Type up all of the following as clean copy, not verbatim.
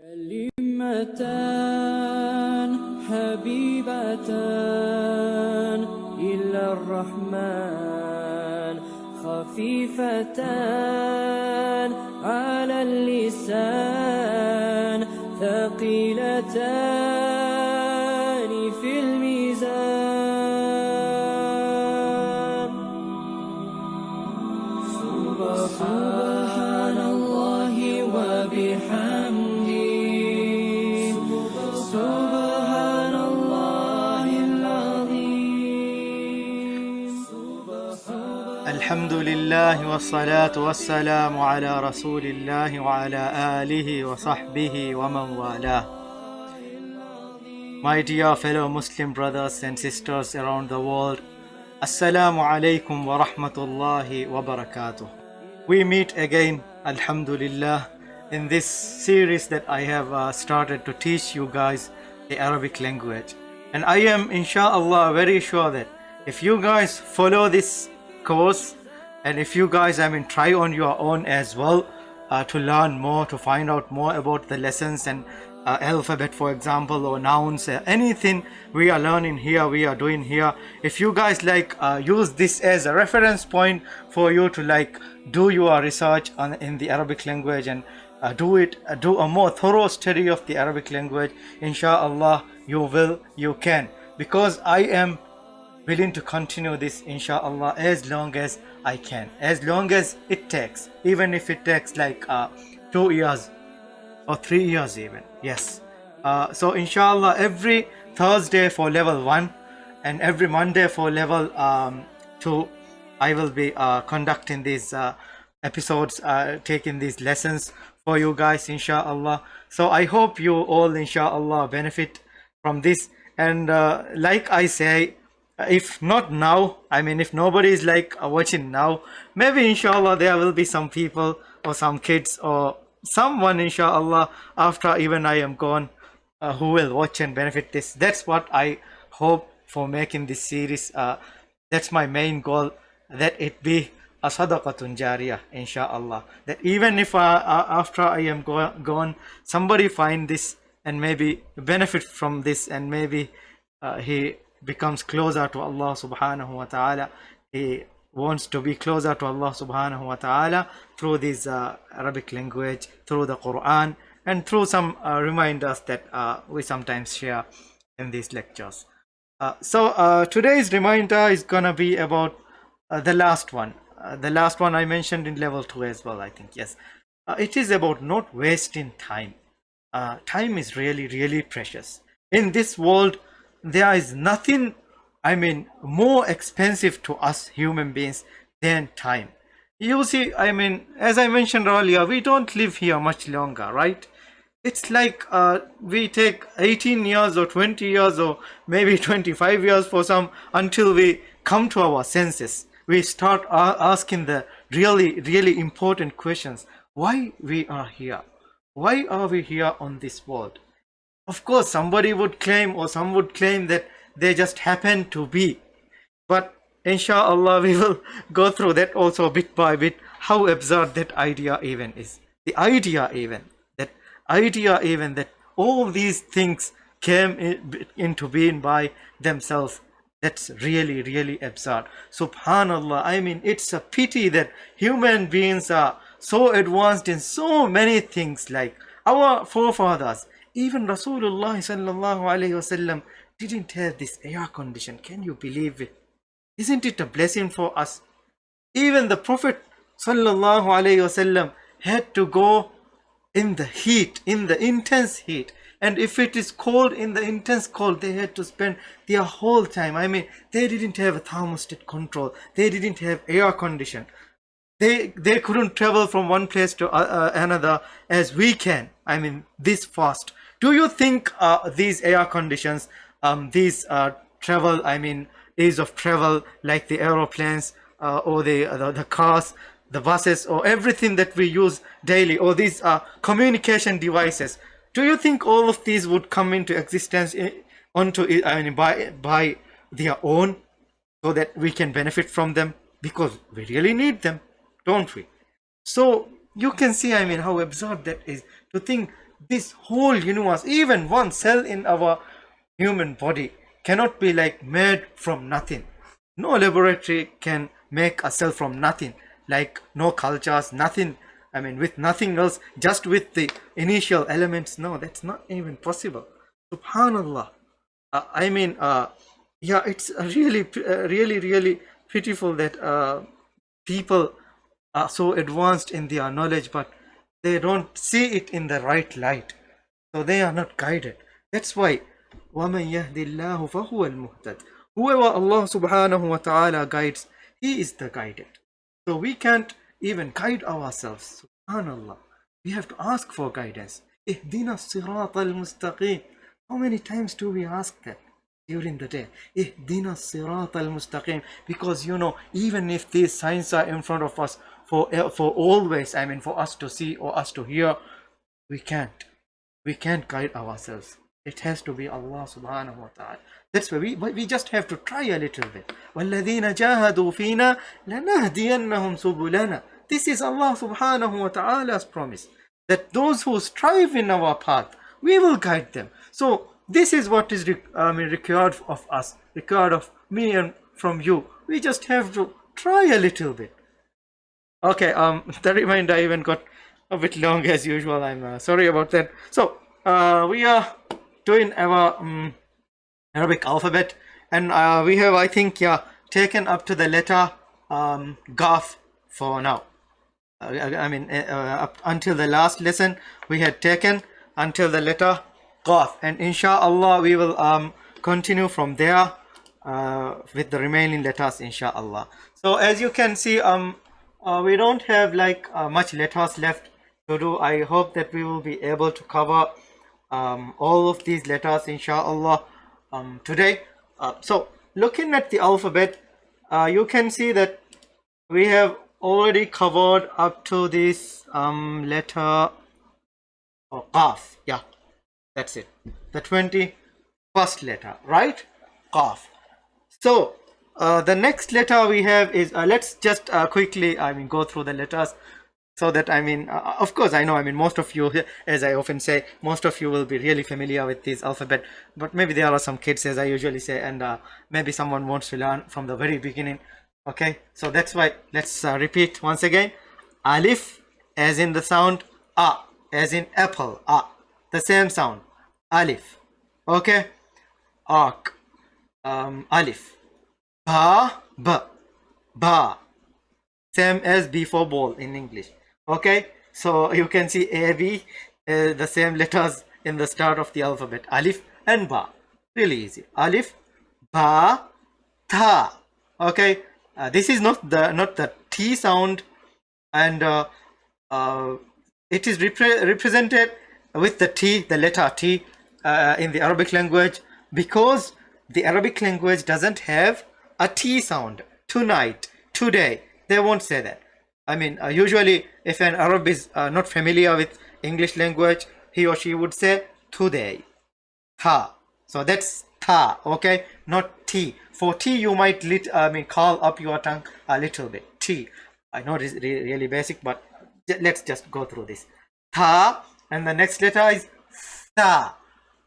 كلمتان حبيبتان إلى الرحمن خفيفتان على اللسان ثقيلتان في الميزان سبحان الله وبحمده سبحان الله العظيم الحمد لله والصلاة والسلام على رسول الله وعلى آله وصحبه ومن والاه. My dear fellow Muslim brothers and sisters around the world, Assalamu alaikum wa rahmatullahi wa barakatuh. We meet again, Alhamdulillah, in this series that I have started to teach you guys the Arabic language. And I am, inshallah, very sure that if you guys follow this course, and if you guys, try on your own as well to learn more, to find out more about the lessons and alphabet, for example, or nouns, anything we are learning here, we are doing here. If you guys use this as a reference point for you to do your research in the Arabic language and do a more thorough study of the Arabic language, inshallah, you can, because I am willing to continue this, inshallah, as long as I can, as long as it takes, even if it takes 2 years or 3 years even. Yes. So inshallah, every Thursday for level 1 and every Monday for level 2, I will be conducting these episodes, taking these lessons for you guys, inshallah. So I hope you all, inshallah, benefit from this. And like I say, if not now, if nobody is watching now, maybe inshallah there will be some people or some kids or someone, inshallah, after even I am gone, who will watch and benefit this. That's what I hope for making this series. That's my main goal, that it be a sadaqatun jariyah, inshallah, that even if after I am gone, somebody find this and maybe benefit from this, and maybe he becomes closer to Allah subhanahu wa ta'ala. He wants to be closer to Allah subhanahu wa ta'ala through this Arabic language, through the Quran, and through some reminders that we sometimes share in these lectures. So today's reminder is gonna be about the last one. The last one I mentioned in level 2 as well, I think. Yes. It is about not wasting time. Time is really precious. In this world, there is nothing, more expensive to us human beings than time. You see, as I mentioned earlier, we don't live here much longer, right? It's like we take 18 years or 20 years or maybe 25 years for some until we come to our senses. We start asking the really important questions. Why we are here? Why are we here on this world? Of course, somebody would claim, or some would claim, that they just happen to be. But inshallah, we will go through that also bit by bit, how absurd that idea even is. The idea even that all these things came into being by themselves, that's really absurd. Subhanallah, it's a pity that human beings are so advanced in so many things, like our forefathers. Even Rasulullah sallallahu alayhi wasallam didn't have this air condition. Can you believe it? Isn't it a blessing for us? Even the Prophet sallallahu alayhi wasallam had to go in the heat, in the intense heat. And if it is cold, in the intense cold, they had to spend their whole time. They didn't have a thermostat control. They didn't have air condition. They couldn't travel from one place to another as we can. This fast. Do you think these air conditions, these travel, ease of travel, like the aeroplanes or the cars, the buses, or everything that we use daily, or these communication devices, do you think all of these would come into existence by their own, so that we can benefit from them? Because we really need them, don't we? So you can see, how absurd that is, to think this whole universe, even one cell in our human body cannot be like made from nothing. No laboratory can make a cell from nothing, like no cultures, nothing. I mean, with nothing else, just with the initial elements. No, that's not even possible. Subhanallah. Yeah, it's really pitiful that people are so advanced in their knowledge, but they don't see it in the right light. So they are not guided. That's why وَمَنْ يَهْدِ اللَّهُ فَهُوَ الْمُهْتَدِ. Whoever Allah subhanahu wa ta'ala guides, he is the guided. So we can't even guide ourselves. Subhanallah. We have to ask for guidance. اهدنا الصراط المستقيم. How many times do we ask that during the day? اهدنا الصراط المستقيم. Because even if these signs are in front of us for always, I mean for us to see or us to hear, we can't guide ourselves. It has to be Allah subhanahu wa ta'ala. That's why we just have to try a little bit. وَالَّذِينَ جَاهَدُوا فِينَا لَنَهْدِيَنَّهُمْ سُبُلَنَا. This is Allah subhanahu wa ta'ala's promise, that those who strive in our path, we will guide them. So this is what is required of us, required of me and from you. We just have to try a little bit. Okay, the reminder even got a bit long as usual. I'm sorry about that. So we are doing our Arabic alphabet, and we have, I think, taken up to the letter Gaf for now. Up until the last lesson we had taken until the letter Qaf, and inshallah we will continue from there with the remaining letters, inshallah. So as you can see, we don't have like much letters left to do. I hope that we will be able to cover all of these letters, inshallah, today. So looking at the alphabet, you can see that we have already covered up to this letter Qaf. Yeah, that's it, the 21st letter, right? Qaf. So the next letter we have is, let's just quickly go through the letters, so that of course I know, most of you, as I often say, most of you will be really familiar with this alphabet, but maybe there are some kids, as I usually say, and maybe someone wants to learn from the very beginning. Okay, so that's why let's repeat once again. Alif, as in the sound A, as in apple, A, the same sound, Alif. Okay, Ark, Alif. Ba, B, Ba, same as B for ball in English. Okay, so you can see A, B, the same letters in the start of the alphabet, Alif and Ba. Really easy. Alif, Ba, Ta. Okay, this is not the T sound, and it is represented with the T, the letter T, in the Arabic language, because the Arabic language doesn't have a T sound. Tonight, today, they won't say that. Usually if an Arab is not familiar with English language, he or she would say today, Tha. So that's Tha, okay, not T. For T you might curl up your tongue a little bit. T. I know it is really basic, but let's just go through this. Tha, and the next letter is Tha.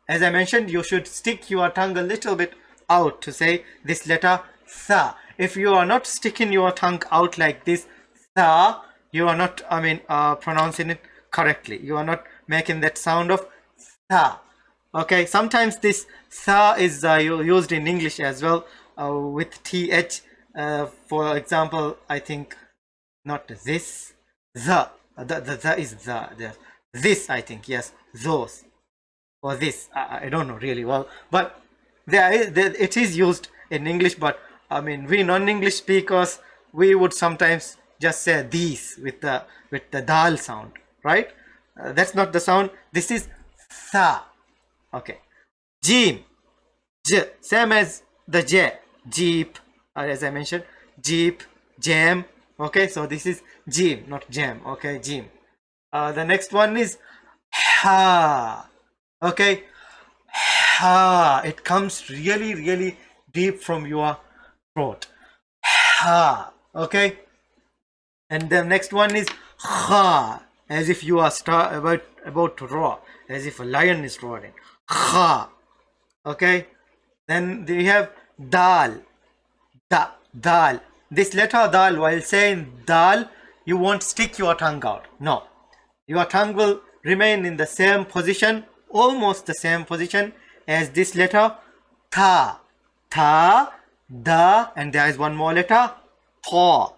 As I mentioned, you should stick your tongue a little bit out to say this letter Tha. If you are not sticking your tongue out like this, Tha, you are not pronouncing it correctly. You are not making that sound of Tha. Okay, sometimes this Tha is used in English as well, with TH. For example, I think not this, the is the this, I think, yes, those, or this, I don't know really well, but it is used in English. But we non-English speakers, we would sometimes just say these with the dal sound, right? That's not the sound. This is Tha. Okay, Jim, J, same as the J, Jeep, as I mentioned, Jeep, Jam. Okay, so this is Jim, not Jam. Okay, Jim. The next one is Ha. Okay, Ha. It comes really deep from your throat. Ha. Okay, and the next one is Kha. as if you are about to roar, as if a lion is roaring. Kha. Okay, then we have dal. Dal. This letter dal, while saying dal, you won't stick your tongue out. No, your tongue will remain in the same position, almost the same position as this letter. Ta. Da, and there is one more letter. Tha.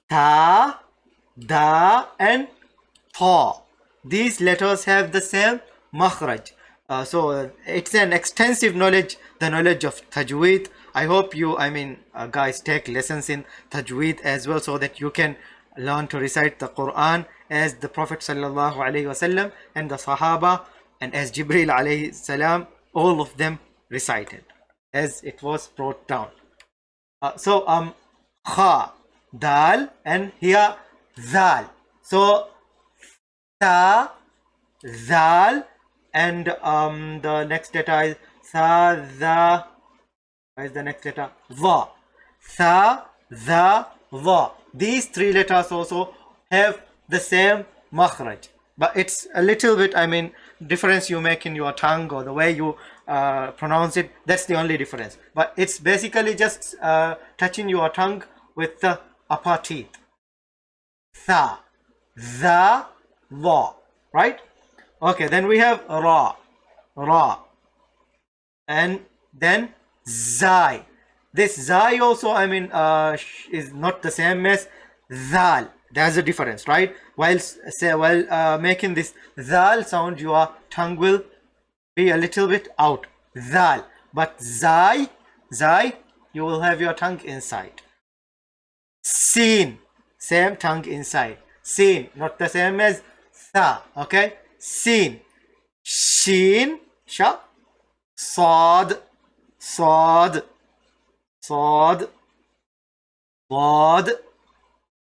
Ta, da, and tha. These letters have the same makhraj. So it's an extensive knowledge, the knowledge of tajweed. I hope you, guys, take lessons in tajweed as well, so that you can learn to recite the Quran as the Prophet sallallahu alaihi wasallam and the Sahaba, and as Jibril alayhi salam, all of them recited as it was brought down. Kha, dal, and here zal. So ta, zal, and the next letter is sa, za. What is the next letter? Va. Sa, za, va. These three letters also have the same makhraj, but it's a little bit, difference you make in your tongue or the way you pronounce it. That's the only difference. But it's basically just touching your tongue with the upper teeth. Sa, za, va. Right? Okay, then we have ra. And then zai. This zai also, is not the same as zal. There's a difference, right? While making this zal sound, your tongue will be a little bit out. Zal. But zai, you will have your tongue inside. Sin, same tongue inside. Sin, not the same as tha. Okay? Sin. Shin, sha. Sad, bad,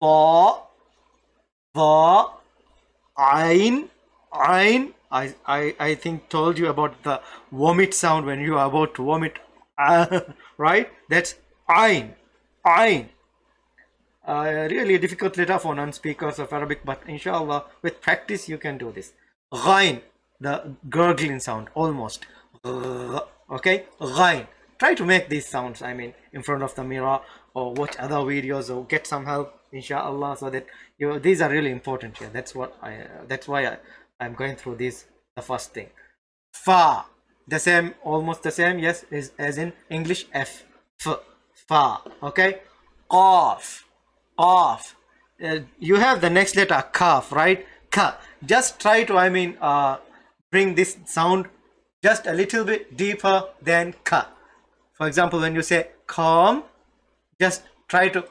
ta, the, ain. I think told you about the vomit sound when you are about to vomit. Right? That's ain. Really difficult letter for non-speakers of Arabic, but inshallah with practice you can do this. Ghain, the gurgling sound, almost. Okay, ghain. Try to make these sounds, in front of the mirror, or watch other videos, or get some help, inshallah, so that these are really important here. That's why I'm going through these, the first thing. Fa, the same, almost the same, yes, is as in English f. Fa. Okay. Qaf. You have the next letter kaf, right? Ka. Just try to bring this sound just a little bit deeper than ka. For example, when you say calm, just try to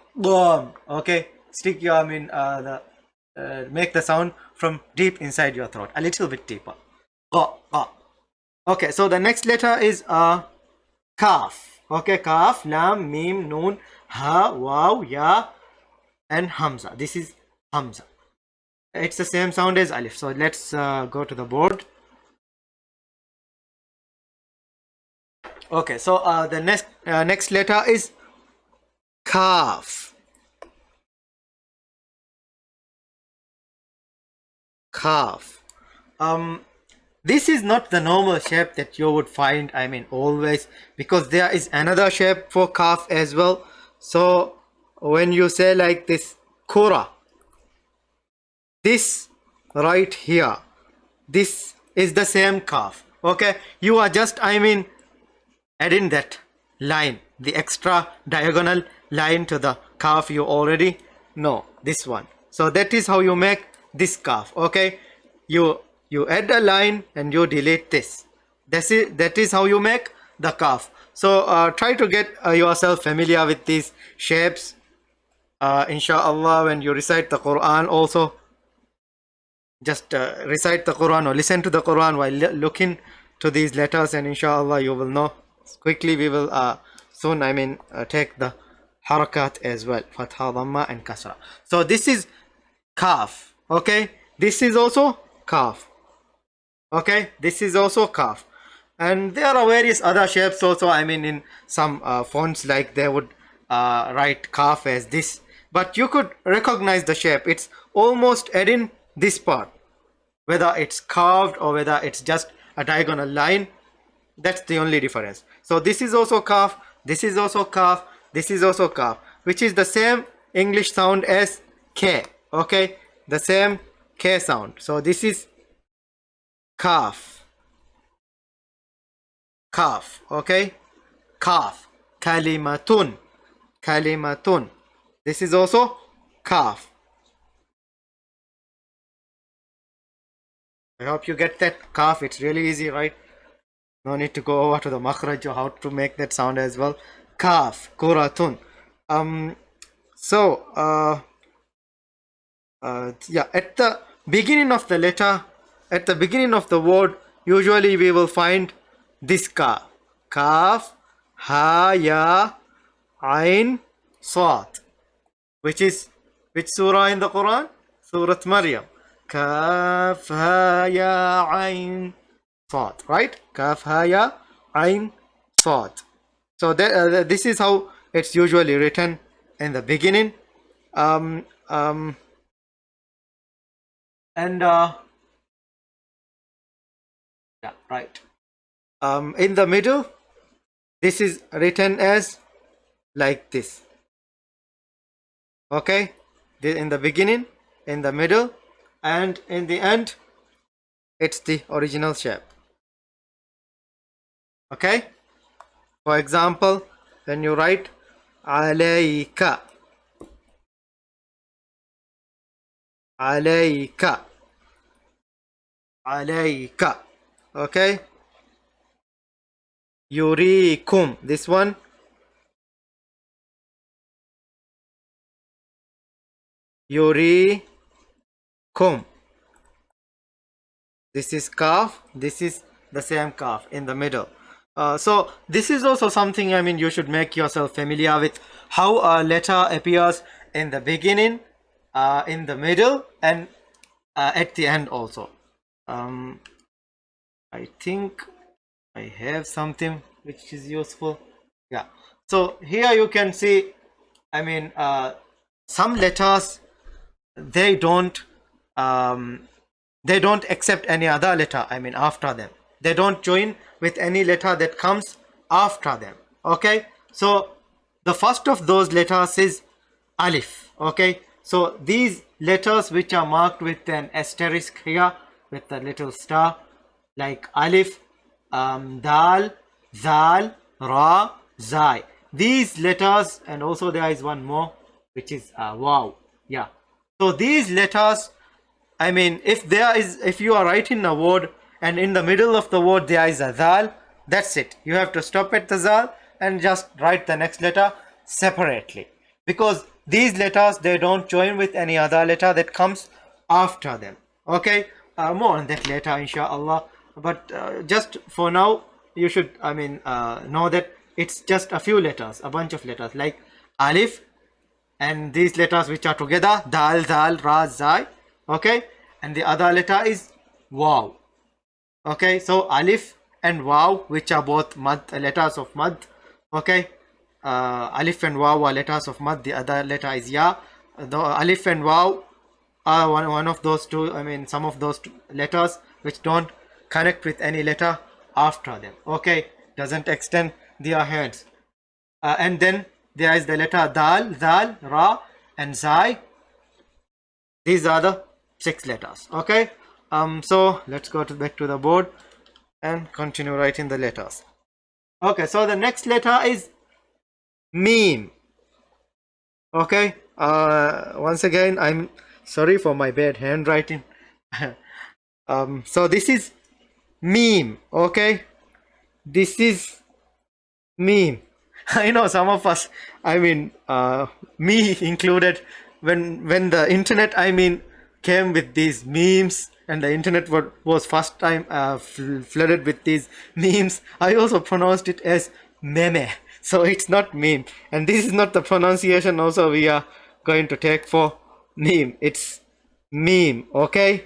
okay, stick your make the sound from deep inside your throat, a little bit deeper. Okay, so the next letter is kaf. Okay, kaf, lam, mim, noon, ha, waw, ya, and hamza. This is hamza. It's the same sound as alif. So let's go to the board. Okay, so the next letter is kaf. This is not the normal shape that you would find, always, because there is another shape for kaf as well. So when you say like this, kura, this right here, this is the same kaf. Okay, you are just adding that line, the extra diagonal line to the kaf. You already know this one. So that is how you make this kaf. Okay, you add a line and you delete this. That is how you make the kaf. So try to get yourself familiar with these shapes. Inshallah, when you recite the Quran also, just recite the Quran or listen to the Quran while looking to these letters, and inshallah you will know quickly. We will soon take the harakat as well, fatha, dhamma, and kasra. So this is kaf. Okay, this is also kaf. Okay, this is also kaf. And there are various other shapes also. In some fonts, like they would write kaf as this, but you could recognize the shape. It's almost adding this part, whether it's carved or whether it's just a diagonal line. That's the only difference. So this is also kaf, this is also kaf, this is also kaf, which is the same English sound as K. Okay, the same K sound. So this is kaf, kaf. Okay, kaf, kalimatun, kalimatun. This is also kaf. I hope you get that. Kaf, it's really easy, right? No need to go over to the makhraj or how to make that sound as well. Kaf, kuratun. Yeah, at the beginning of the letter, at the beginning of the word, usually we will find this ka. Kaf, ha, ya, ain, sad. Which is, which surah in the Quran? Surah Maryam. Kaf, ha, ya, ain, sad. Right? Kaf, ha, ya, ain, sad. So this is how it's usually written in the beginning. Um, um, and yeah, right. In the middle, this is written as like this. Okay, in the beginning, in the middle, and in the end, it's the original shape. Okay, for example, when you write alayka, alayka, alayka. Okay, yurikum, this one, yurikum. This is kaf, this is the same kaf in the middle. So this is also something, I mean, you should make yourself familiar with how a letter appears in the beginning, in the middle, and at the end also. I think I have something which is useful. Yeah. So here you can see, I mean, some letters, they don't accept any other letter, I mean, after them. They don't join with any letter that comes after them. Okay, so the first of those letters is alif. Okay, so these letters which are marked with an asterisk here with a little star, like alif, dal, zal, ra, zai, these letters, and also there is one more which is wow. Yeah, so these letters, I mean, if you are writing a word and in the middle of the word there is a zal, that's it. You have to stop at the zal and just write the next letter separately, because these letters, they don't join with any other letter that comes after them. Okay, more on that later, inshallah. But just for now, you should, I mean, know that it's just a few letters, a bunch of letters like alif, and these letters which are together, dal, zal, ra, zai. Okay, and the other letter is waw. Okay, so alif and waw, which are both mad, letters of mad. Okay, alif and waw are letters of mad. The other letter is ya. The alif and waw are one of those two, I mean, some of those letters which don't connect with any letter after them. Okay, doesn't extend their heads. And then there is the letter dal, zal, ra, and zai. These are the 6 letters. Okay, so let's go back to the board and continue writing the letters. Okay, so the next letter is meme. Okay, once again, I'm sorry for my bad handwriting. So this is meme. Okay, this is meme. I know some of us, I mean, me included, when the internet, I mean, came with these memes, and the internet was first time flooded with these memes, I also pronounced it as meme. So it's not meme, and this is not the pronunciation also we are going to take for meme. It's meme. Okay,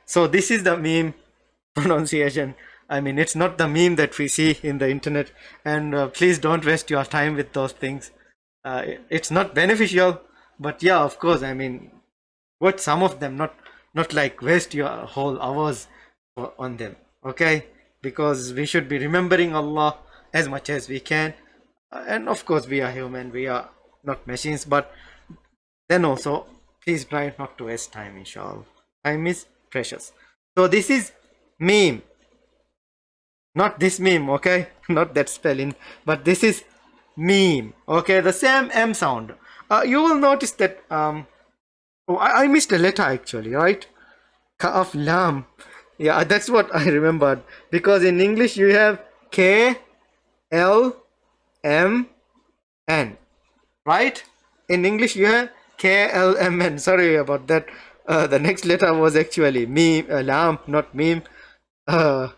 so this is the meme pronunciation. I mean, it's not the meme that we see in the internet, and please don't waste your time with those things. It's not beneficial, but yeah, of course, I mean, what some of them, not not like waste your whole hours on them. Okay, because we should be remembering Allah as much as we can. And of course we are human, we are not machines, but then also please try not to waste time, inshallah. Time is precious. So this is meme, not this meme, okay? Not that spelling, but this is meme, okay? The same M sound. You will notice that oh, I missed a letter actually, right? Kaf lam. Yeah, that's what I remembered, because in English you have K L M N, right? In English you have KLMN. Sorry about that. The next letter was actually meme, lam, not meme. Uh,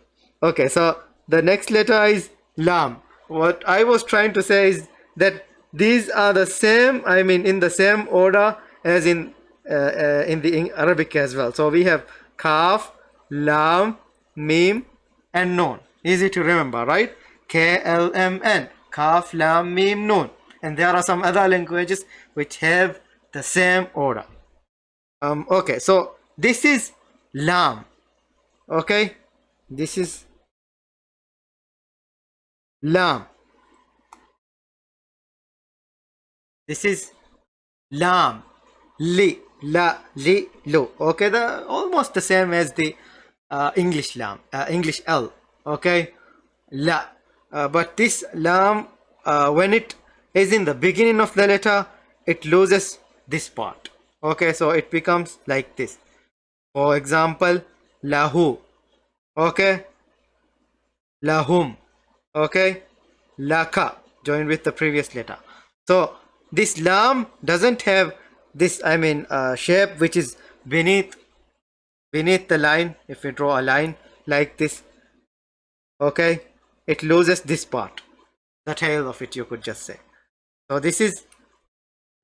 okay, so the next letter is lam. What I was trying to say is that these are the same, I mean, in the same order as in the Arabic as well. So we have kaf, lam, meme, and noon. Easy to remember, right? KLMN, kaf, lam, meme, noon. And there are some other languages which have the same order. Okay, so this is lam. Okay, this is lam. This is lam. Li, la, li, lo. Okay, the almost the same as the English lam, English L. Okay, la. But this lam, when it is in the beginning of the letter, it loses this part. Okay, so it becomes like this. For example, lahu. Okay, lahum. Okay, laka, joined with the previous letter. So this lam doesn't have this, I mean, shape which is beneath the line. If we draw a line like this, okay, it loses this part, the tail of it, you could just say. So this is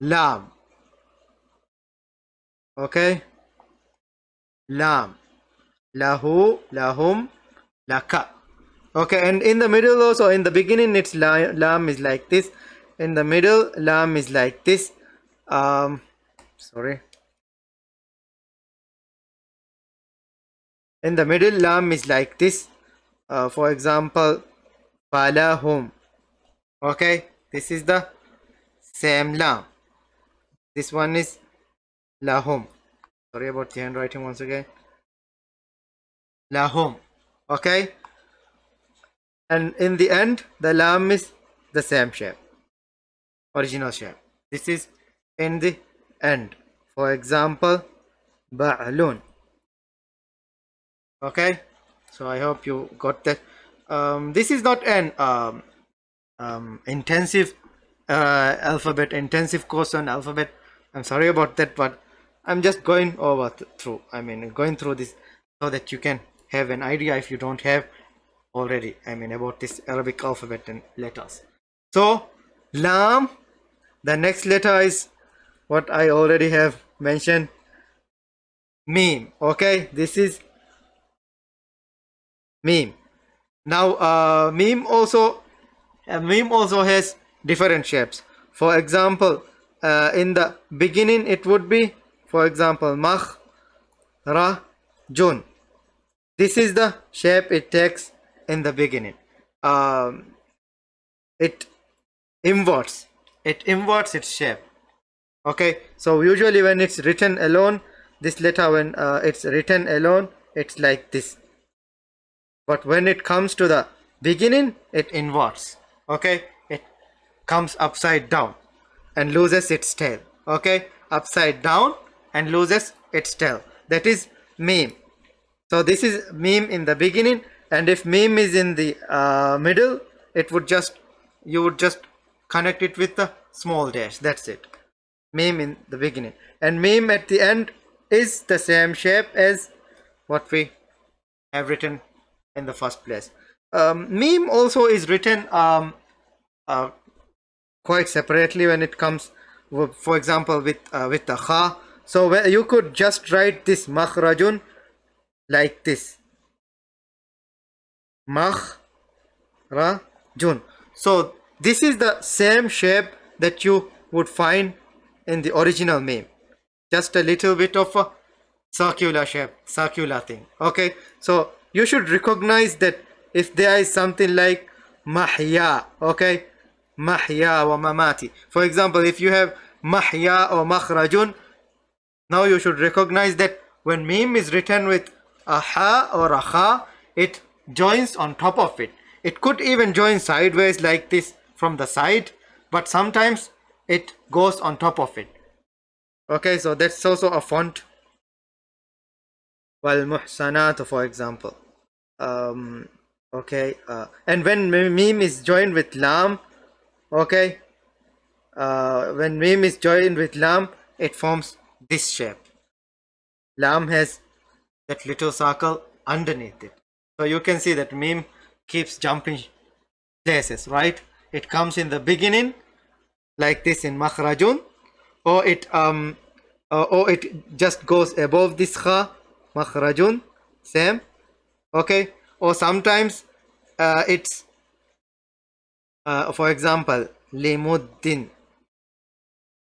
lam. Okay, lam, lahu, lahum, laka. Okay, and in the middle also, in the beginning it's lam is like this, in the middle lam is like this. Sorry, in the middle lam is like this. For example, falahum. Okay, this is the same lam. This one is lahum. Sorry about the handwriting once again. Lahum. Okay, and in the end the lam is the same shape, original shape. This is in the end. For example, ba'lun. Okay, so I hope you got that. This is not an intensive alphabet, intensive course on alphabet. I'm sorry about that, but I'm just going over through, I mean, going through this so that you can have an idea, if you don't have already, I mean, about this Arabic alphabet and letters. So lam, the next letter is what I already have mentioned, meme. Okay, this is meme. Now meme also has different shapes. For example, in the beginning it would be, for example, makh, ra, jun. This is the shape it takes in the beginning. It inverts its shape. Okay, so usually when it's written alone, this letter, when it's written alone, it's like this. But when it comes to the beginning, it inverts. Okay, it comes upside down and loses its tail. Okay, upside down and loses its tail. That is meme. So this is meme in the beginning, and if meme is in the middle, it would just, you would just connect it with the small dash. That's it. Meme in the beginning, and meme at the end is the same shape as what we have written in the first place. Meme also is written quite separately when it comes, for example, with the kha. So you could just write this makhrajun like this, makhrajun. So this is the same shape that you would find in the original meme, just a little bit of a circular shape, circular thing. Okay, so you should recognize that if there is something like mahya, okay, mahya wa mamati. For example, if you have mahya or makhrajun, now you should recognize that when meme is written with a ha or a kha, it joins on top of it. It could even join sideways like this from the side, but sometimes it goes on top of it. Okay, so that's also a font. Wal muhsanat, for example. Okay, and when meme is joined with lam, okay, when meme is joined with lam, it forms this shape. Lam has that little circle underneath it. So you can see that meme keeps jumping places, right? It comes in the beginning like this in makhrajun, or it just goes above this kha, makhrajun, same, okay, or sometimes it's for example limuddin,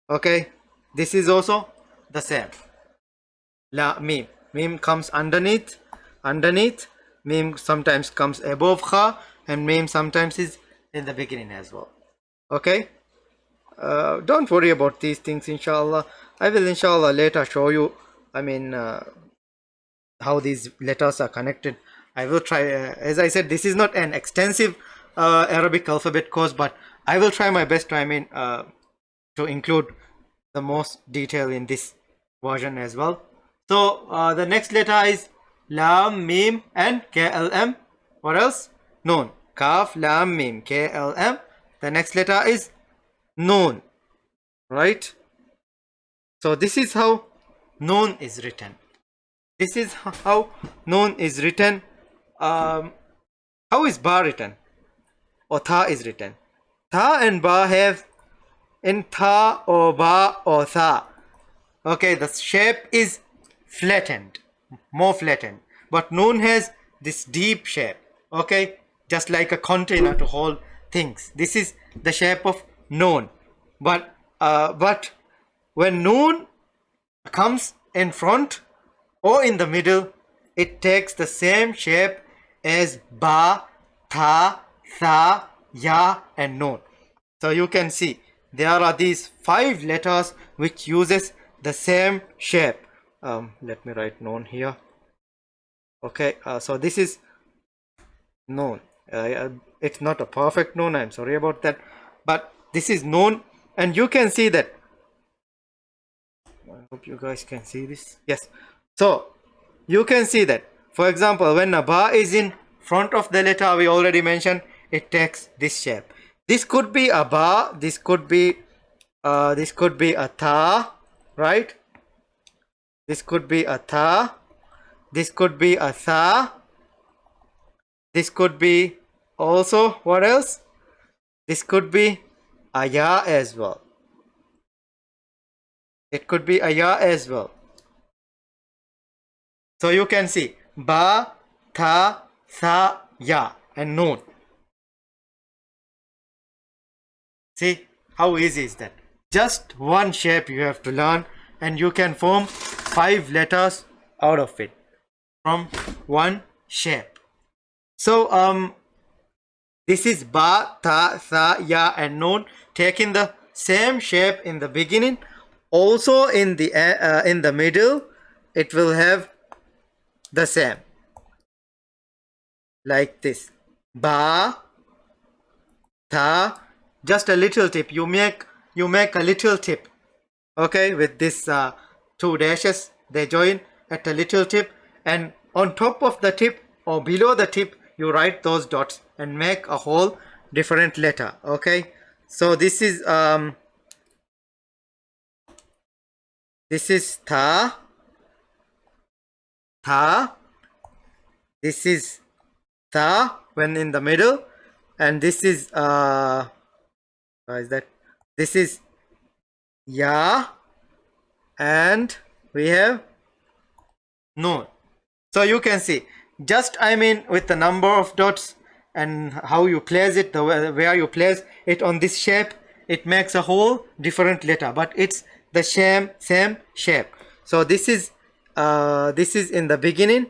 okay, this is also the same. La meme comes underneath, meme sometimes comes above kha, and meme sometimes is in the beginning as well. Okay, don't worry about these things, inshallah. I will inshallah later show you, I mean, how these letters are connected. I will try, as I said, this is not an extensive Arabic alphabet course, but I will try my best to, I mean, to include the most detail in this version as well. So the next letter is lam, mim, and klm. What else? Noon. Kaf, lam, mim, klm. The next letter is noon, right? So this is how noon is written. This is how noon is written. How is ba written? Or tha is written? Tha and ba have in tha or ba or tha. Okay, the shape is flattened, more flattened, but noon has this deep shape, okay, just like a container to hold things. This is the shape of noon, but when noon comes in front or in the middle, it takes the same shape as ba, tha, tha, ya, and noon. So you can see there are these 5 letters which uses the same shape. Let me write noon here. Okay, so this is noon. It's not a perfect noon, I'm sorry about that, but this is noon, and you can see that. I hope you guys can see this. Yes, so you can see that, for example, when a ba is in front of the letter, we already mentioned, it takes this shape. This could be a ba, this could be a tha, right? This could be a tha, this could be a tha, this could be also, what else? This could be a ya as well. It could be a ya as well. So you can see ba, tha, tha, ya, and noon. See how easy is that? Just one shape you have to learn, and you can form 5 letters out of it from one shape. So this is ba, tha, tha, ya, and noon, taking the same shape in the beginning. Also in the middle, it will have the same, like this. Ba, tha. Just a little tip. You make a little tip. Okay, with this 2 dashes, they join at a little tip, and on top of the tip or below the tip, you write those dots and make a whole different letter. Okay, so this is tha, this is tha when in the middle, and this is this is ya, and we have noon. So you can see, just I mean, with the number of dots and how you place it, the where you place it on this shape, it makes a whole different letter, but it's the same shape. So this is this is in the beginning.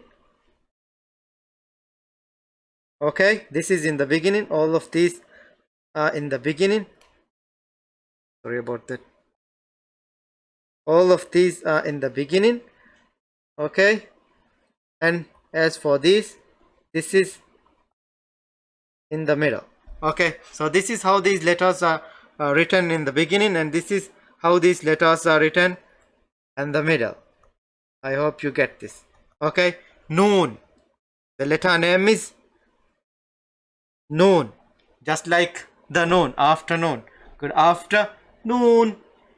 Okay, this is in the beginning. All of these are in the beginning. Sorry about that. All of these are in the beginning. Okay, and as for this is in the middle. Okay, so this is how these letters are written in the beginning, and this is how these letters are written in the middle. I hope you get this. Okay, noon. The letter name is noon, just like the noon, afternoon. Good afternoon.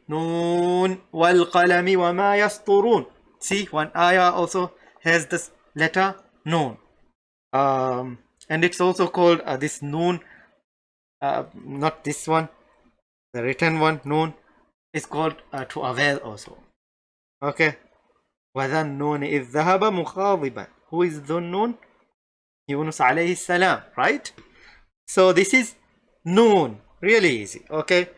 Noon wal qalami wa ma yasturun. See, one ayah also has this letter noon. And it's also called this noon, not this one, the written one, noon, is called to avail also. Okay. وَذَنُّونِ إِذْ ذَهَبَ مُخَاضِبًا. Who is Dhunnun? Yunus alayhi salam, right? So this is noon. Really easy. Okay.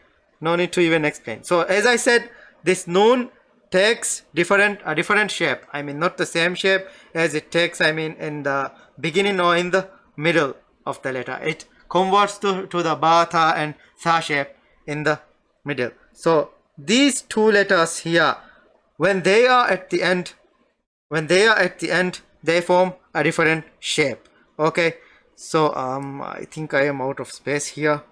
No need to even explain. So as I said, this noon takes a different shape. I mean, not the same shape as it takes, I mean, in the beginning or in the middle of the letter. It converts to the ba, tha and tha shape in the middle. So these two letters here, when they are at the end, they form a different shape. Okay, so I think I am out of space here.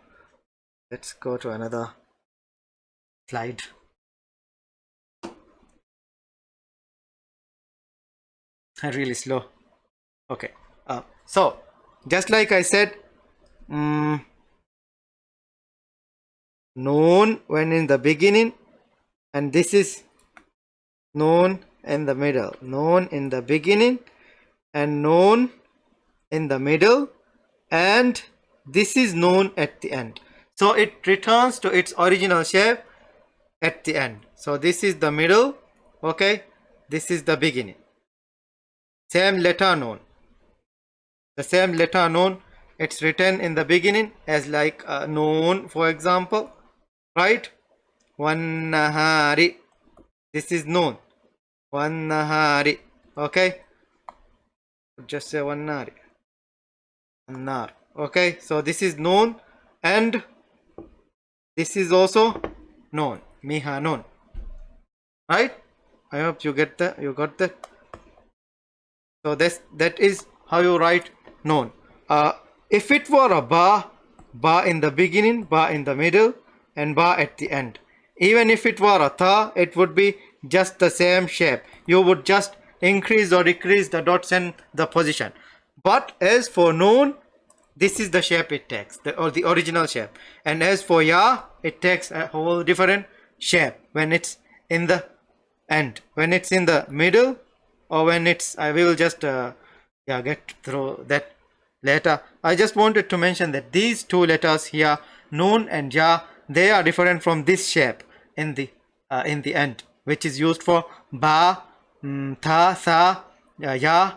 Let's go to another slide. Really slow. Okay, so just like I said, noon when in the beginning, and this is noon in the middle. Noon in the beginning and noon in the middle, and this is noon at the end. So it returns to its original shape at the end. So this is the middle. Okay, this is the beginning. Same letter noon. The same letter noon, it's written in the beginning as like noon, for example, right? Wan nahari. This is noon. Wan nahari. Okay, just say wan nahari. Nar. Okay, so this is noon, and this is also noon. Miha noon. Right? I hope you get that. You got that. So that is how you write noon. If it were a ba in the beginning, ba in the middle, and ba at the end. Even if it were a tha, it would be just the same shape. You would just increase or decrease the dots and the position. But as for noon, this is the shape it takes, or the original shape. And as for ya, it takes a whole different shape when it's in the end. When it's in the middle, or when it's, I will just get through that later. I just wanted to mention that these two letters here, noon and ya, they are different from this shape in the end, which is used for ba, tha, sa, ya,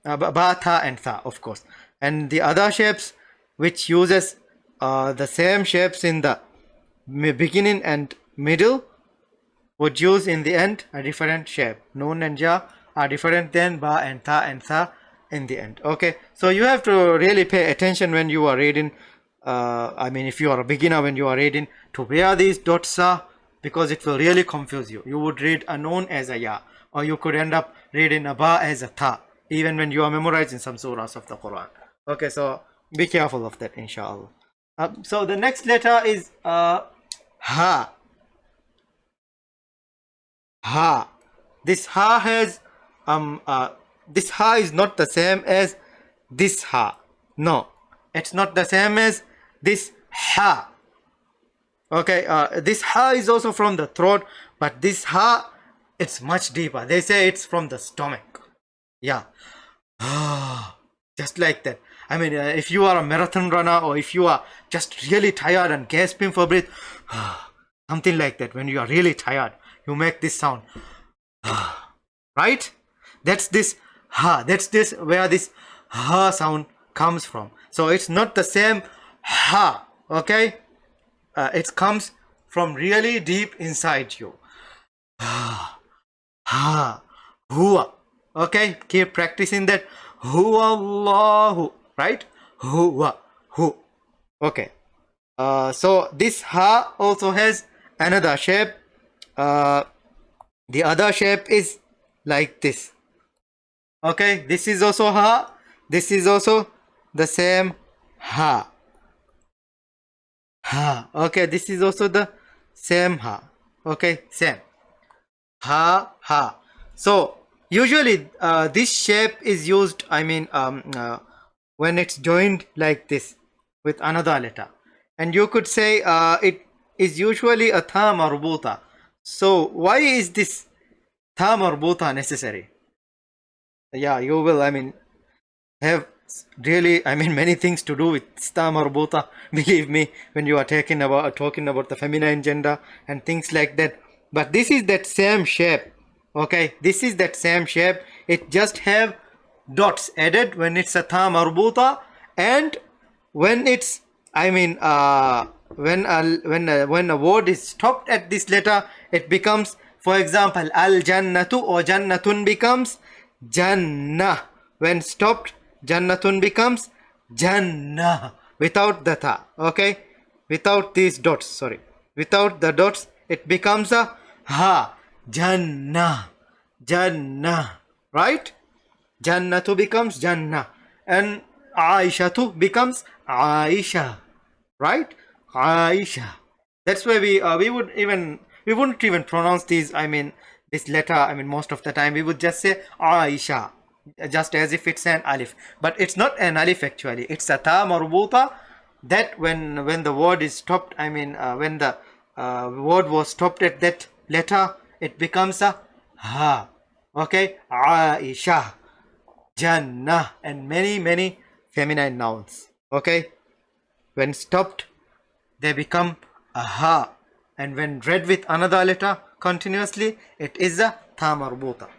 ba, tha and tha, of course. And the other shapes which uses the same shapes in the beginning and middle would use in the end a different shape. Noon and ja are different than ba and tha in the end. Okay, so you have to really pay attention when you are reading. I mean, if you are a beginner, when you are reading, to where these dots are, because it will really confuse you. You would read a noon as a ya, or you could end up reading a ba as a tha, even when you are memorizing some surahs of the Quran. Okay, so be careful of that, inshallah. So the next letter is ha. Ha. This ha has this ha is not the same as this ha. No, it's not the same as this ha. Okay, this ha is also from the throat, but this ha, it's much deeper. They say it's from the stomach. Yeah. Just like that. I mean, if you are a marathon runner, or if you are just really tired and gasping for breath, something like that, when you are really tired, you make this sound. Right? That's this ha. That's this where this ha sound comes from. So it's not the same ha. Okay? It comes from really deep inside you. Ha. Huwa. Okay, keep practicing that. Huwa Allahu. Right? Huwa. Hu. Okay. So this ha also has another shape. Uh, the other shape is like this. Okay, this is also ha. This is also the same ha. Ha. Okay, this is also the same ha. Okay, same. Ha ha. So usually this shape is used, when it's joined like this with another letter, and you could say it is usually a tha marbuta. So why is this tha marbuta necessary? Yeah, you will, have really, many things to do with sta marbuta. Believe me, when you are talking about the feminine gender and things like that. But this is that same shape. Okay, this is that same shape. It just have dots added when it's a tha marbuta, and when it's, when a word is stopped at this letter, it becomes, for example, al jannatu or jannatun becomes jannah. When stopped, jannatun becomes jannah without the tha. Okay, without these dots, sorry, without the dots, it becomes a ha. Jannah, jannah, right? Jannatu becomes Jannah, and Aishatu becomes Aisha, right? Aisha. That's why we wouldn't even pronounce these. This letter. Most of the time we would just say Aisha, just as if it's an alif. But it's not an alif actually. It's a ta marbuta. That when the word is stopped, when the word was stopped at that letter, it becomes a ha. Okay, Aisha. Jannah, and many feminine nouns. Okay, when stopped, they become a ha, and when read with another letter continuously, it is a tha marbuta.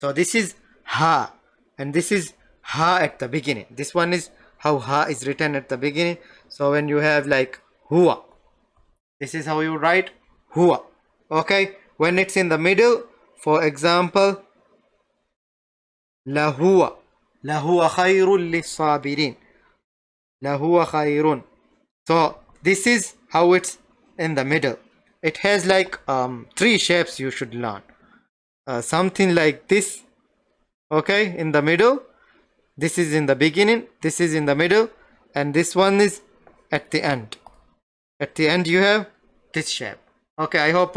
So this is ha, and this is ha at the beginning. This one is how ha is written at the beginning. So when you have like huwa, this is how you write huwa. Okay, when it's in the middle, for example, lahuwa. لهو خير للصابرين. لهو خير. So this is how it's in the middle. It has like three shapes you should learn. Something like this. Okay, in the middle. This is in the beginning. This is in the middle, and this one is at the end. At the end you have this shape. Okay, I hope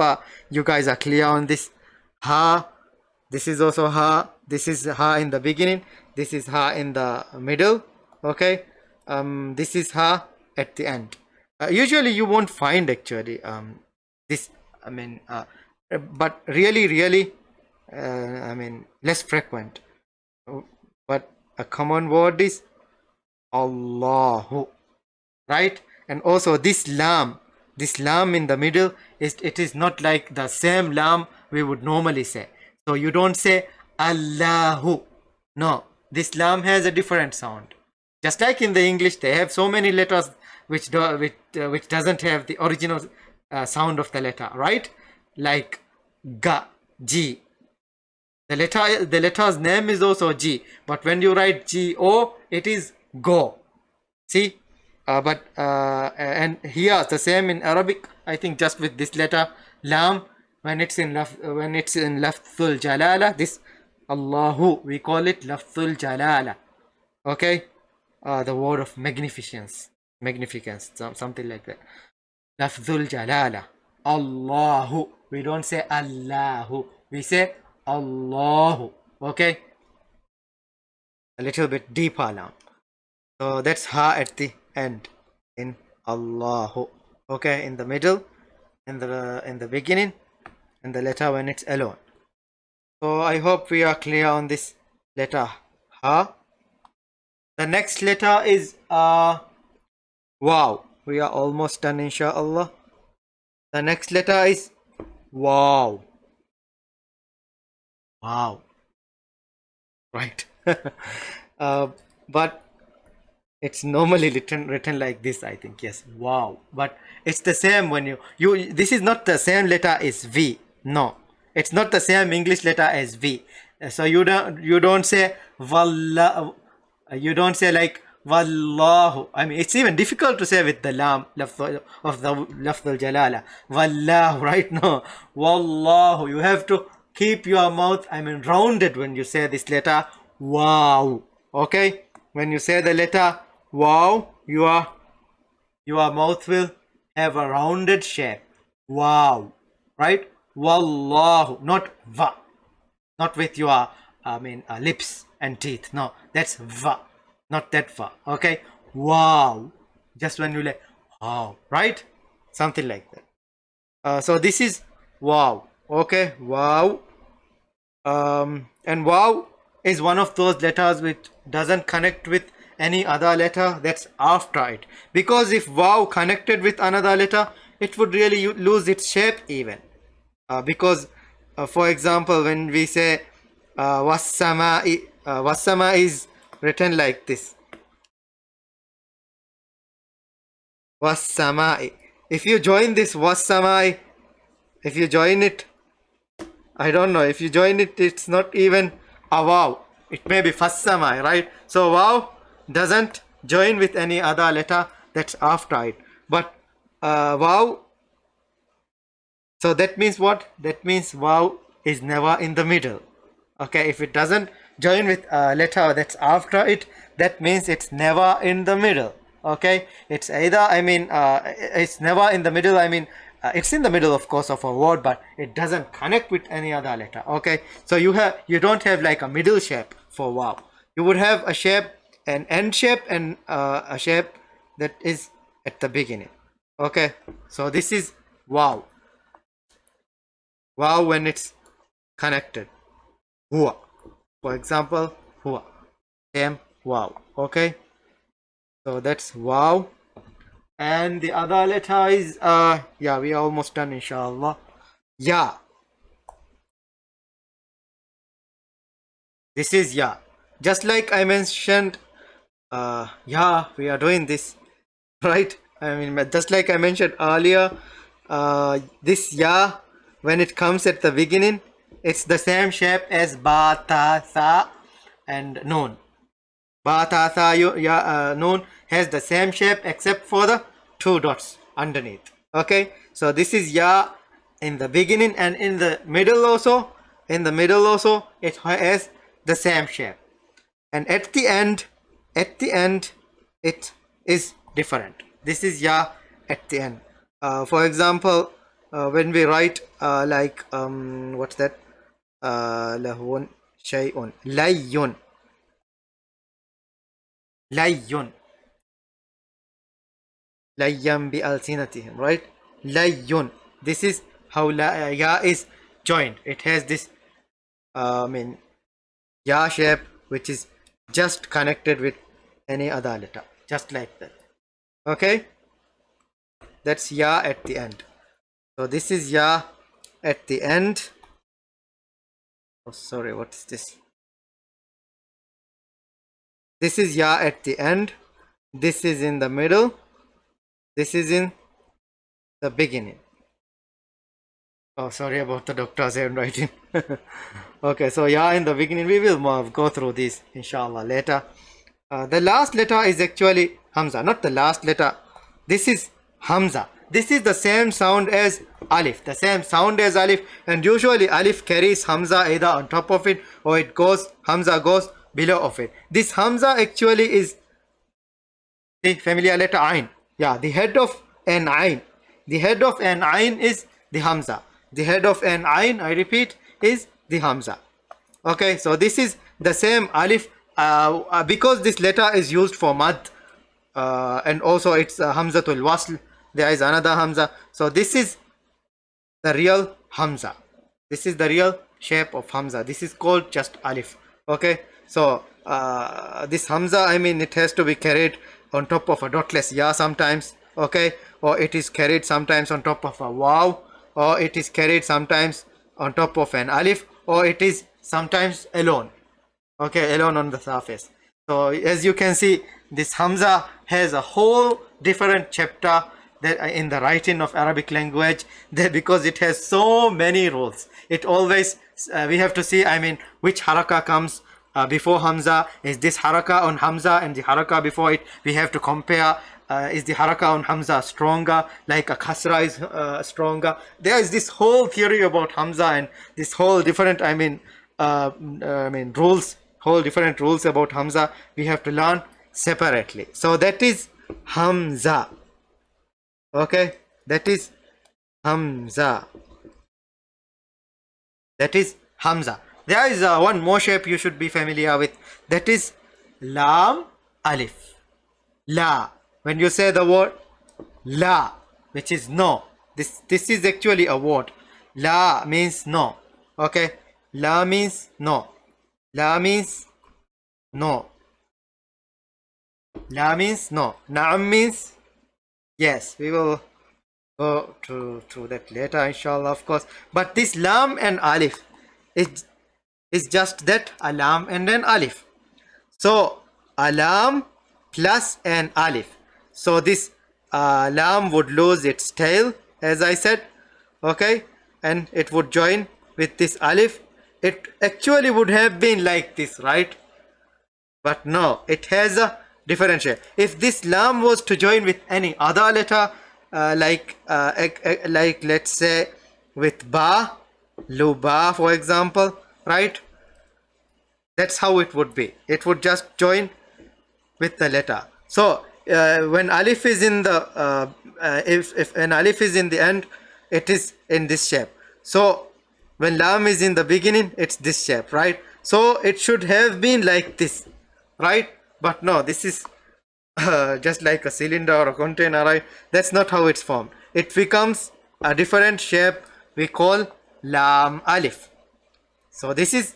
you guys are clear on this. Ha. This is also ha. This is ha in the beginning. This is ha in the middle. Okay, this is ha at the end. Usually you won't find actually this. But really, less frequent. But a common word is Allahu, right? And also this lam in the middle, it is not like the same lam we would normally say. So you don't say Allahu. No, this lam has a different sound. Just like in the English, they have so many letters which doesn't have the original sound of the letter, right? Like ga, g. The letter's name is also G, but when you write G-O, it is go. See, and here the same in Arabic. I think just with this letter lam, when it's in lafzul jalala, this Allahu, we call it lafzul jalala. Okay, the word of magnificence, something like that. Lafzul jalala, Allahu. We don't say Allahu, we say Allahu. Okay, a little bit deeper now. So that's ha at the end in Allahu. Okay, in the middle, in the beginning, and the letter when it's alone. So I hope we are clear on this letter ha. The next letter is wow. We are almost done, inshallah. The next letter is wow. Wow. Right. But it's normally written like this, I think. Yes, wow. But it's the same when you this is not the same letter as V. No, it's not the same English letter as V. So you don't say wallah, you don't say like wallahu. I mean, it's even difficult to say with the lam of the lafz al jalala. Wallahu, right? No, wallahu. You have to keep your mouth, I mean, rounded when you say this letter wow. Okay, when you say the letter wow, your mouth will have a rounded shape. Wow, right? Wallahu, not va, not with your lips and teeth. No, that's va, not that va. Okay, wow, just when you like wow, right? Something like that. So this is wow. Okay, wow. And wow is one of those letters which doesn't connect with any other letter that's after it, because if wow connected with another letter, it would really lose its shape even. Because for example, when we say wassama is written like this, wassama. If you join this wassama, if you join it, I don't know, if you join it, it's not even a wow, it may be fassamai, right? So wow doesn't join with any other letter that's after it, but wow, so that means what? That means wow is never in the middle. Okay, if it doesn't join with a letter that's after it, that means it's never in the middle. Okay, it's either, it's never in the middle, it's in the middle of course of a word, but it doesn't connect with any other letter. Okay, so you don't have like a middle shape for wow. You would have a shape, an end shape, and a shape that is at the beginning. Okay, so this is wow. Wow when it's connected. Hua, for example, hua, same wow. Okay, so that's wow. And the other letter is yeah, we are almost done, inshallah. Ya. This is ya. Just like I mentioned, yeah, we are doing this, right? I mean, just like I mentioned earlier, this ya, when it comes at the beginning, it's the same shape as ba, ta, sa, and noon. Ba, ta, sa, noon has the same shape except for the two dots underneath. Okay, so this is ya in the beginning, and in the middle also. In the middle also, it has the same shape, and at the end, it is different. This is ya at the end. For example, when we write like what's that? Lahun shay'un, layyun, layyun, layyam bi alsinatihim, right? Layyun. This is how ya is joined. It has this ya shape which is just connected with any other letter, just like that. Okay, that's ya at the end. So this is ya at the end. Oh, sorry, what is this? This is ya at the end. This is in the middle. This is in the beginning. Oh, sorry about the doctor's handwriting. Okay, so ya in the beginning. We will go through this inshallah later. The last letter is actually Hamza, not the last letter. This is Hamza. This is the same sound as Alif, the same sound as Alif, and usually Alif carries Hamza either on top of it, or Hamza goes below of it. This Hamza actually is the familiar letter Ain. Yeah, the head of an Ain. The head of an Ain is the Hamza. The head of an Ain, I repeat, is the Hamza. Okay, so this is the same Alif, because this letter is used for Mad, and also it's Hamzatul Wasl. There is another Hamza. So this is the real Hamza. This is the real shape of Hamza. This is called just Alif. Okay, so this Hamza, it has to be carried on top of a dotless ya sometimes. Okay, or it is carried sometimes on top of a waw, or it is carried sometimes on top of an Alif, or it is sometimes alone. Okay, alone on the surface. So as you can see, this Hamza has a whole different chapter that in the writing of Arabic language, because it has so many rules. It always, we have to see, I mean, which haraka comes before Hamza. Is this haraka on Hamza and the haraka before it? We have to compare. Is the haraka on Hamza stronger, like a kasra is stronger? There is this whole theory about Hamza and this whole different, rules, whole different rules about Hamza. We have to learn separately. So that is Hamza. Okay, that is Hamza. That is Hamza. There is one more shape you should be familiar with. That is Lam Alif. La. When you say the word La, which is no. This is actually a word. La means no. Okay. La means no. La means no. La means no. Na'am means yes. We will go to that later, inshallah, of course. But this Lam and Alif is just that, a Lam and an Alif. So a Lam plus an Alif. So this Lam would lose its tail, as I said, okay, and it would join with this Alif. It actually would have been like this, right? But no, it has a different shape. If this Lam was to join with any other letter, like let's say with Ba, Luba, for example, right? That's how it would be. It would just join with the letter. So when Alif is in the if an Alif is in the end, it is in this shape. So when Lam is in the beginning, it's this shape, right? So it should have been like this, right? But no, this is just like a cylinder or a container, right? That's not how it's formed. It becomes a different shape we call Lam Alif. So this is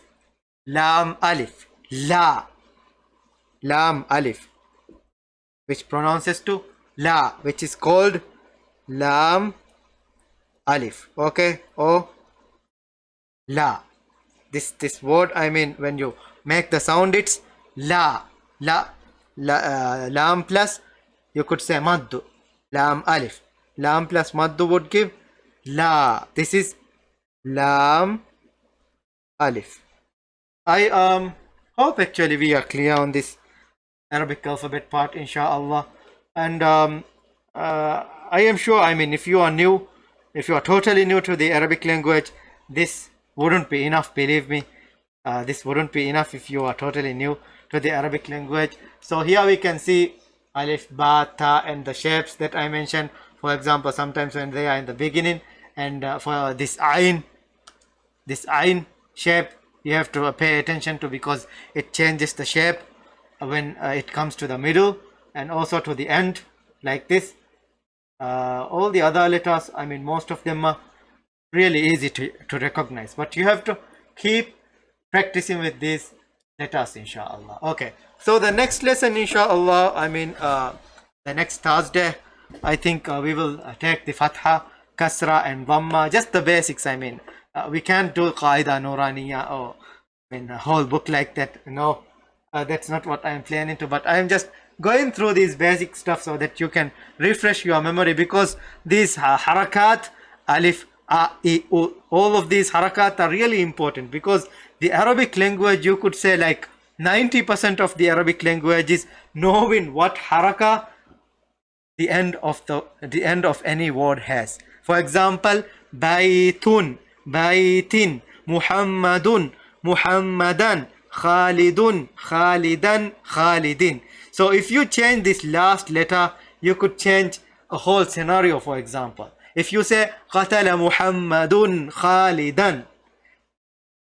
Lam Alif. La. Lam Alif, which pronounces to La, which is called Lam Alif. Okay, or La. This word, I mean, when you make the sound, it's La. Lam plus, you could say Maddu. Lam Alif. Lam plus Maddu would give La. This is Lam Alif. I hope actually we are clear on this Arabic alphabet part, inshallah. And I am sure, I mean, if you are new, if you are totally new to the Arabic language, this wouldn't be enough, believe me. This wouldn't be enough if you are totally new to the Arabic language. So here we can see Alif, Ba, Ta, and the shapes that I mentioned. For example, sometimes when they are in the beginning, and for this Ain shape, you have to pay attention to, because it changes the shape when it comes to the middle and also to the end, like this. All the other letters, I mean, most of them are really easy to recognize, but you have to keep practicing with these letters, inshallah. Okay, so the next lesson, inshallah, I mean, the next Thursday, I think we will take the Fatha, Kasra, and Dhamma, just the basics. I mean, we can't do Qaida, Nuraniya, or I mean, a whole book like that. No, that's not what I'm planning to, but I'm just going through these basic stuff so that you can refresh your memory, because these harakat, Alif, A, I, U, all of these harakat are really important, because the Arabic language, you could say like 90% of the Arabic language is knowing what haraka the end of any word has. For example, Baytun, Baytin, Muhammadun, Muhammadan, Khalidun, Khalidan, Khalidin. So if you change this last letter, you could change a whole scenario. For example, if you say Qatala Muhammadun Khalidan,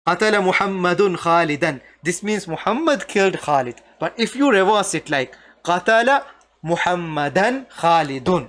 Qatala Muhammadun Khalidan, this means Muhammad killed Khalid. But if you reverse it like Qatala Muhammadan Khalidun,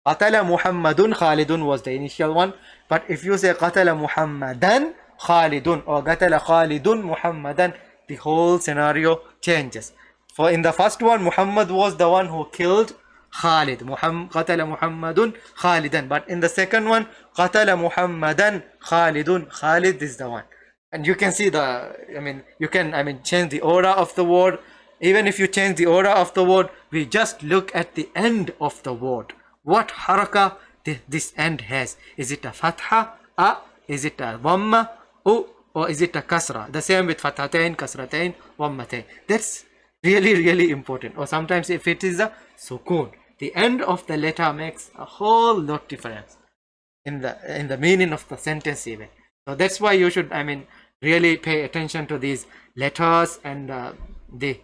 Qatala Muhammadun Khalidun was the initial one. But if you say Qatala Muhammadan Khalidun or Qatala Khalidun Muhammadan, the whole scenario changes. For in the first one, Muhammad was the one who killed Khalid. Qatala Muhammadun Khalidan. But in the second one, Qatala Muhammadan Khalidun. Khalid is the one. And you can see you can change the order of the word. Even if you change the order of the word, we just look at the end of the word. what haraka this end has. Is it a fatha, a? Is it a dhamma, u? Or is it a kasra? The same with fathatain, kasratain, dhammatain. That's really important. Or sometimes if it is a sukoon, the end of the letter makes a whole lot difference in the meaning of the sentence even. So that's why you should, really pay attention to these letters and the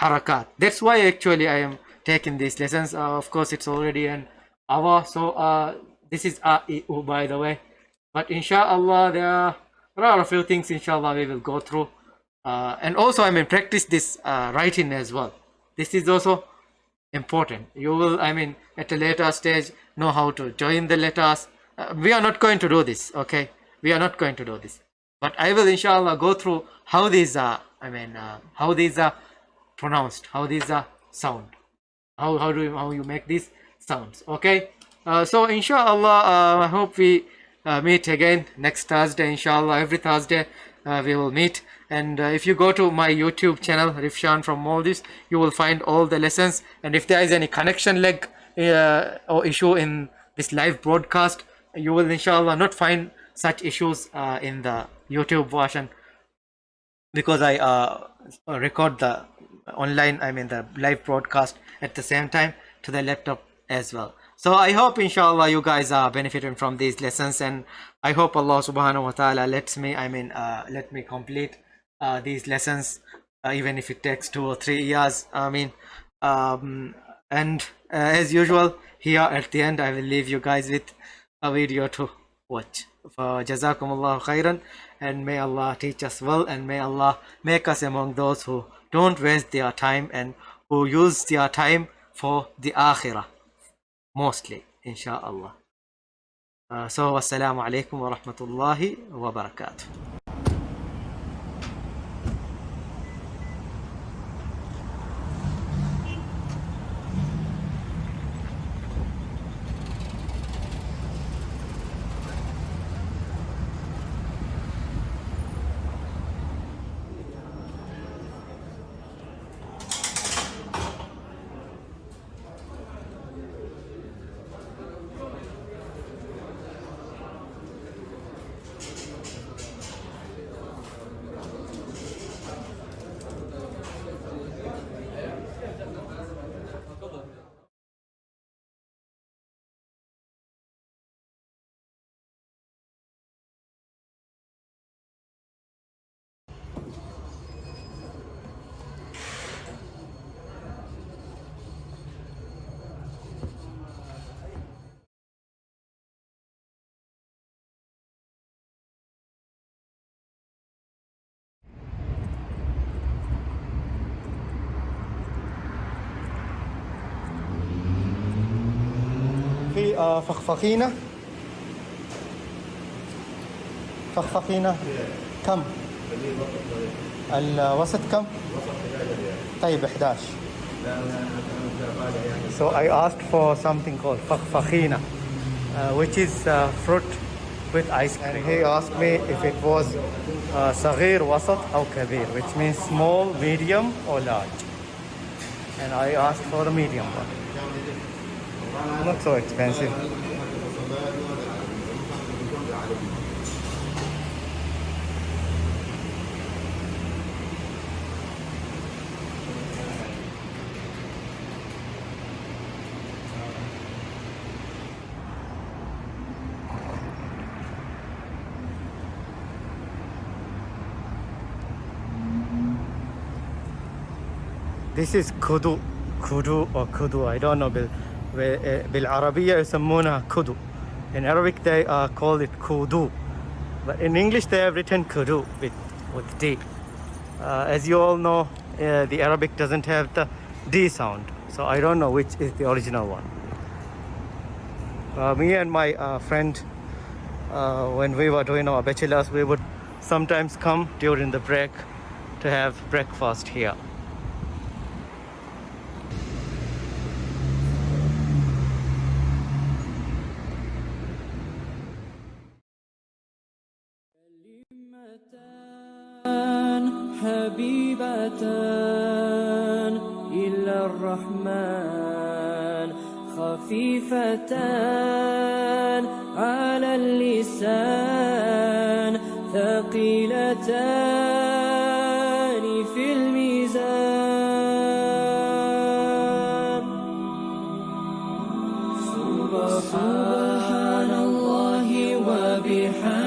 harakat. That's why actually I am taking these lessons. Of course, it's already an hour, so this is a I, U, by the way. But inshallah, there are a few things inshallah we will go through, and also practice this writing as well. This is also important. You will, at a later stage know how to join the letters. We are not going to do this, okay? We are not going to do this, but I will inshallah go through how these are, how these are pronounced, how these are sound, how you make these sounds, okay? So inshallah, I hope we meet again next Thursday. Inshallah, every Thursday we will meet. And if you go to my YouTube channel, Rifshan from Maldives, you will find all the lessons. And if there is any connection lag or issue in this live broadcast, you will inshallah not find such issues in the YouTube version, because I record the online, the live broadcast at the same time to the laptop as well. So I hope inshallah you guys are benefiting from these lessons, and I hope Allah subhanahu wa ta'ala lets me let me complete these lessons, even if it takes 2 or 3 years. And as usual, here at the end I will leave you guys with a video to watch. Jazakumullahu khairan, and may Allah teach us well, and may Allah make us among those who don't waste their time and who use their time for the akhirah mostly, inshallah. So wassalamu alaikum wa rahmatullahi wa barakatuh. في فخفخينة كم؟ الوسط كم؟ طيب 11. So I asked for something called فخفخينة, which is fruit with ice cream. And he asked me if it was صغير وسط أو كبير, which means small, medium or large. And I asked for the medium one. Not so expensive. This is kudu or kudu, I don't know. بالعربية يسمونها kudu. In Arabic they call it kudu, but in English they have written kudu with D. As you all know, the Arabic doesn't have the D sound, so I don't know which is the original one. Me and my friend, when we were doing our bachelors, we would sometimes come during the break to have breakfast here. حبيبتان إلى الرحمن خفيفتان على اللسان ثقيلتان في الميزان سبحان الله وبحمده